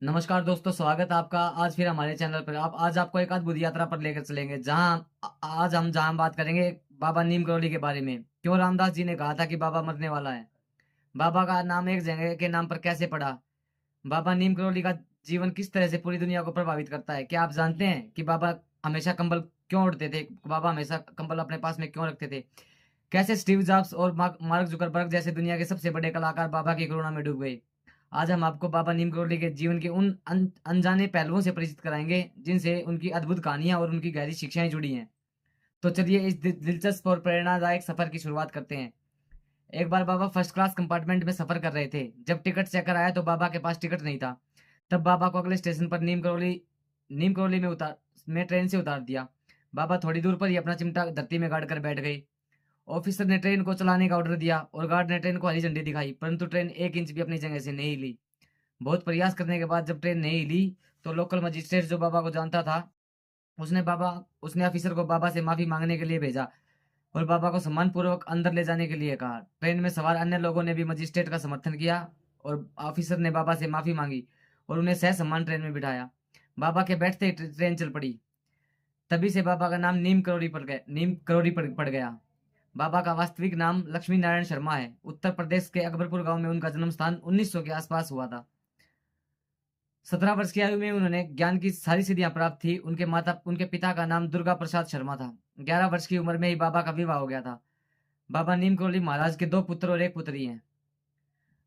नमस्कार दोस्तों, स्वागत है आपका आज फिर हमारे चैनल पर। आप आज आपको एक अद्भुत यात्रा पर लेकर चलेंगे आज हम जहां बात करेंगे बाबा नीम करोली के बारे में। क्यों रामदास जी ने कहा था कि बाबा मरने वाला है। बाबा का नाम एक जगह के नाम पर कैसे पड़ा। बाबा नीम करोली का जीवन किस तरह से पूरी दुनिया को प्रभावित करता है। क्या आप जानते हैं कि बाबा हमेशा कंबल क्यों ओढ़ते थे। बाबा हमेशा कंबल अपने पास में क्यों रखते थे। कैसे स्टीव जॉब्स और मार्क जुकरबर्ग जैसे दुनिया के सबसे बड़े कलाकार बाबा की करुणा में डूब गए। आज हम आपको बाबा नीम करोली के जीवन के उन अनजाने पहलुओं से परिचित कराएंगे जिनसे उनकी अद्भुत कहानियां और उनकी गहरी शिक्षाएं जुड़ी हैं। तो चलिए इस दिलचस्प और प्रेरणादायक सफर की शुरुआत करते हैं। एक बार बाबा फर्स्ट क्लास कंपार्टमेंट में सफर कर रहे थे। जब टिकट चेकर आया तो बाबा के पास टिकट नहीं था। तब बाबा को अगले स्टेशन पर नीम करोली में ट्रेन से उतार दिया। बाबा थोड़ी दूर पर ही अपना चिमटा धरती में गाड़ कर बैठ गए। ऑफिसर ने ट्रेन को चलाने का ऑर्डर दिया और गार्ड ने ट्रेन को हरी झंडी दिखाई, परंतु ट्रेन एक इंच भी अपनी जगह से नहीं हिली। बहुत प्रयास करने के बाद जब ट्रेन नहीं हिली तो लोकल मजिस्ट्रेट जो बाबा को जानता था उसने ऑफिसर को बाबा से माफी मांगने के लिए भेजा और बाबा को सम्मानपूर्वक अंदर ले जाने के लिए कहा। ट्रेन में सवार अन्य लोगों ने भी मजिस्ट्रेट का समर्थन किया और ऑफिसर ने बाबा से माफी मांगी और उन्हें सह सम्मान ट्रेन में बिठाया। बाबा के बैठते ही ट्रेन चल पड़ी। तभी से बाबा का नाम नीम करोड़ी पड़ गया। बाबा का वास्तविक नाम लक्ष्मी नारायण शर्मा है। उत्तर प्रदेश के अकबरपुर गांव में उनका जन्म स्थान 1900 के आसपास हुआ था। 17 वर्ष की आयु में उन्होंने ज्ञान की सारी सिद्धियां प्राप्त थी। उनके पिता का नाम दुर्गा प्रसाद शर्मा था। 11 वर्ष की उम्र में ही बाबा का विवाह हो गया था। बाबा नीम करोली महाराज के 2 पुत्र और एक पुत्री हैं।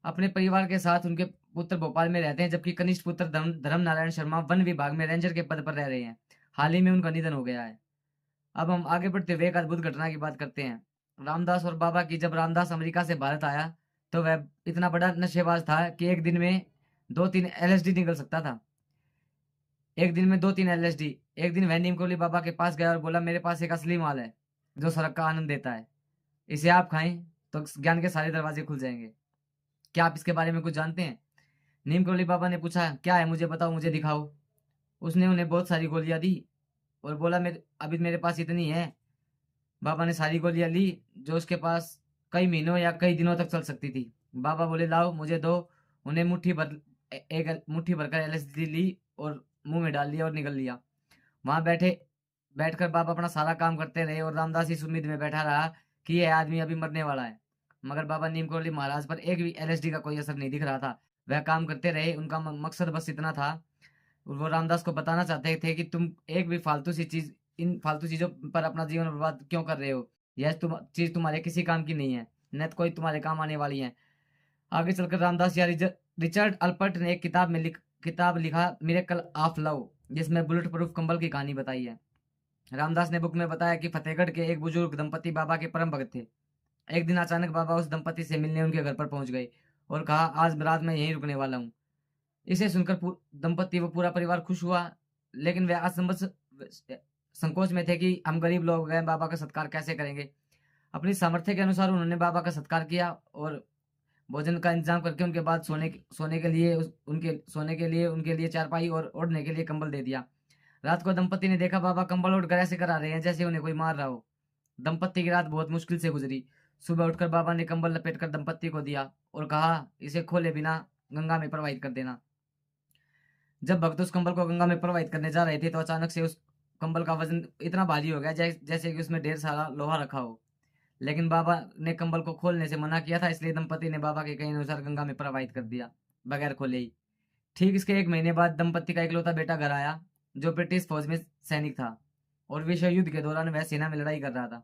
अपने परिवार के साथ उनके पुत्र भोपाल में रहते हैं, जबकि कनिष्ठ पुत्र धर्म नारायण शर्मा वन विभाग में रेंजर के पद पर रह रहे हैं। हाल ही में उनका निधन हो गया है। अब हम आगे बढ़ते हुए एक अद्भुत घटना की बात करते हैं। रामदास और बाबा की। जब रामदास अमेरिका से भारत आया तो वह इतना बड़ा नशेबाज था कि एक दिन में 2-3 एलएसडी निकल सकता था। एक दिन में 2-3 एलएसडी। एक दिन वह नीम करोली बाबा के पास गया और बोला, मेरे पास एक असली माल है जो स्वर्ग का आनंद देता है। इसे आप खाएं तो ज्ञान के सारे दरवाजे खुल जाएंगे। क्या आप इसके बारे में कुछ जानते हैं। नीम करोली बाबा ने पूछा, क्या है, मुझे बताओ, मुझे दिखाओ। उसने उन्हें बहुत सारी गोलियां दी और बोला, अभी मेरे पास इतनी है। बाबा ने सारी गोलियां ली जो उसके पास कई महीनों या कई दिनों तक चल सकती थी। बाबा बोले, लाओ मुझे दो। उन्हें एक मुट्ठी भरकर एलएसडी ली और मुंह में डाल लिया और निकल लिया। वहां बैठकर बाबा अपना सारा काम करते रहे और रामदास इस उम्मीद में बैठा रहा कि यह आदमी अभी मरने वाला है। मगर बाबा नीम करोली महाराज पर एक भी एलएसडी का कोई असर नहीं दिख रहा था। वह काम करते रहे। उनका मकसद बस इतना था। वो रामदास को बताना चाहते थे कि तुम एक भी इन फालतू चीजों पर अपना जीवन बर्बाद क्यों कर रहे हो। यह चीज तुम्हारे किसी काम की नहीं है, न तो कोई तुम्हारे काम आने वाली है। आगे चलकर रामदास या रिचर्ड अल्पर्ट ने एक किताब लिखा, मिरेकल ऑफ लव, जिसमें बुलेट प्रूफ कंबल की कहानी बताई है। रामदास ने बुक में बताया कि फतेहगढ़ के एक बुजुर्ग दंपति बाबा के परम भक्त थे। एक दिन अचानक बाबा उस दंपति से मिलने उनके घर पर पहुंच गए और कहा, आज रात मैं यहीं रुकने वाला हूँ। इसे सुनकर दंपति व पूरा परिवार खुश हुआ, लेकिन वे असंभव संकोच में थे कि हम गरीब लोग हैं, बाबा का सत्कार कैसे करेंगे। अपनी सामर्थ्य के अनुसार उन्होंने बाबा का सत्कार किया और भोजन का इंतजाम करके उनके बाद सोने के लिए उनके लिए चारपाई और ओढ़ने के लिए कंबल दे दिया। रात को दंपति ने देखा बाबा कंबल ओढ़कर ऐसे करा रहे हैं जैसे उन्हें कोई मार रहा हो। दंपति की रात बहुत मुश्किल से गुजरी। सुबह उठकर बाबा ने कंबल लपेटकर दंपति को दिया और कहा, इसे खोले बिना गंगा में प्रवाहित कर देना। जब भक्त उस कंबल को गंगा में प्रवाहित करने जा रहे थे तो अचानक से उस कंबल का वजन इतना भारी हो गया जैसे कि उसमें ढेर सारा लोहा रखा हो। लेकिन बाबा ने कंबल को खोलने से मना किया था, इसलिए दंपति ने बाबा के कहे अनुसार गंगा में प्रवाहित कर दिया, बगैर खोले ही। ठीक इसके 1 महीने बाद दंपति का इकलौता बेटा घर आया, जो ब्रिटिश फौज में सैनिक था और विश्व युद्ध के दौरान वह सेना में लड़ाई कर रहा था।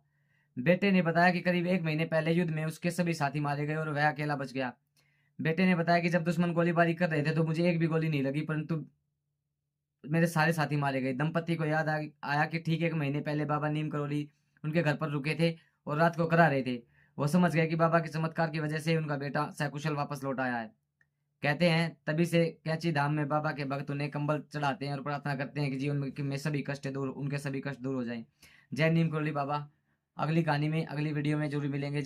बेटे ने बताया कि करीब 1 महीने पहले युद्ध में उसके सभी साथी मारे गए और वह अकेला बच गया। बेटे ने बताया कि जब दुश्मन गोलीबारी कर रहे थे तो मुझे एक भी गोली नहीं लगी, परंतु मेरे सारे साथी मारे गए। दंपति को आया कि ठीक 1 महीने पहले बाबा नीम करोली उनके घर पर रुके थे और रात को करा रहे थे। वो समझ गए कि बाबा के चमत्कार की वजह से उनका बेटा सकुशल वापस लौट आया है। कहते हैं तभी से कैची धाम में बाबा के भक्त उन्हें कंबल चढ़ाते हैं और प्रार्थना करते हैं कि जीवन में उनके सभी कष्ट दूर हो जाएं। जय नीम करोली बाबा। अगली कहानी में, अगली वीडियो में जरूर मिलेंगे।